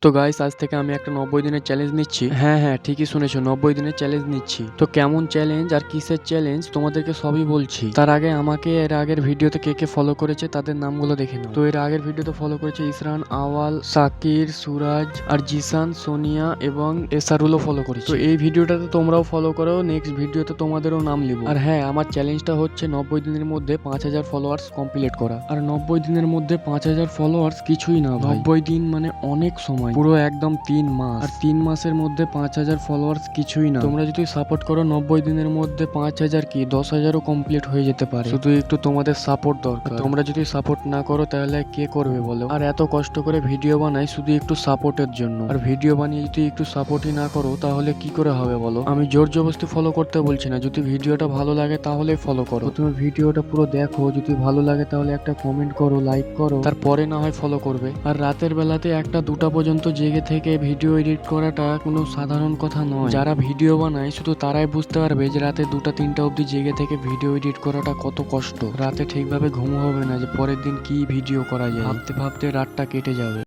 তো গাইস আজ থেকে আমি একটা 90 দিনের চ্যালেঞ্জ নিচ্ছি। হ্যাঁ ঠিকই শুনেছো, 90 দিনের চ্যালেঞ্জ নিচ্ছি। তো কেমন চ্যালেঞ্জ আর কিসের চ্যালেঞ্জ তোমাদেরকে সবই বলছি। তার আগে আমাকে এর আগের ভিডিওতে কে কে ফলো করেছে তাদের নামগুলো দেখে নাও। তো এর আগের ভিডিওতে ফলো করেছে ইসরান, আওয়াল, সাকির, সুরাজ আর জিসান, সোনিয়া এবং এসারুলও ফলো করেছে। তো এই ভিডিওটাতে তোমরাও ফলো করো, নেক্সট ভিডিওতে তোমাদেরও নাম লিখো। আর হ্যাঁ, আমার চ্যালেঞ্জটা হচ্ছে 90 দিনের মধ্যে 5000 ফলোয়ার্স কমপ্লিট করা। আর 90 দিনের মধ্যে 5000 ফলোয়ার্স কিছুই না ভাই। 90 দিন মানে অনেক সময়, পুরো একদম 3 মাস। আর 3 মাসের মধ্যে 5000 ফলোয়ার্স কিছুই না। তোমরা যদি সাপোর্ট করো 90 দিনের মধ্যে 5000 কি 10,000ও কমপ্লিট হয়ে যেতে পারে। শুধু একটু তোমাদের সাপোর্ট দরকার। তোমরা যদি সাপোর্ট না করো তাহলে কে করবে বলো? আর এত কষ্ট করে ভিডিও বানাই শুধু একটু সাপোর্টের জন্য। আর ভিডিও বানিয়ে যদি একটু সাপোর্টই না করো তাহলে কি করে হবে বলো? আমি জোর জবরদস্তি ফলো করতে বলছি না, যদি ভিডিওটা ভালো লাগে তাহলে ফলো করো। তুমি ভিডিওটা পুরো দেখো, যদি ভালো লাগে তাহলে একটা কমেন্ট করো, লাইক করো, তারপরে না হয় ফলো করবে। আর রাতের বেলাতে 1টা 2টা পর্যন্ত জেগে থেকে ভিডিও এডিট করাটা কোনো সাধারণ কথা নয়। যারা ভিডিও বানায় শুধু তারাই বুঝতে পারবে যে রাতে 2টা 3টা অবধি জেগে থেকে ভিডিও এডিট করাটা কত কষ্ট। রাতে ঠিকভাবে ঘুম হবে না যে পরের দিন কি ভিডিও করা যায়, ভাবতে ভাবতে রাতটা কেটে যাবে।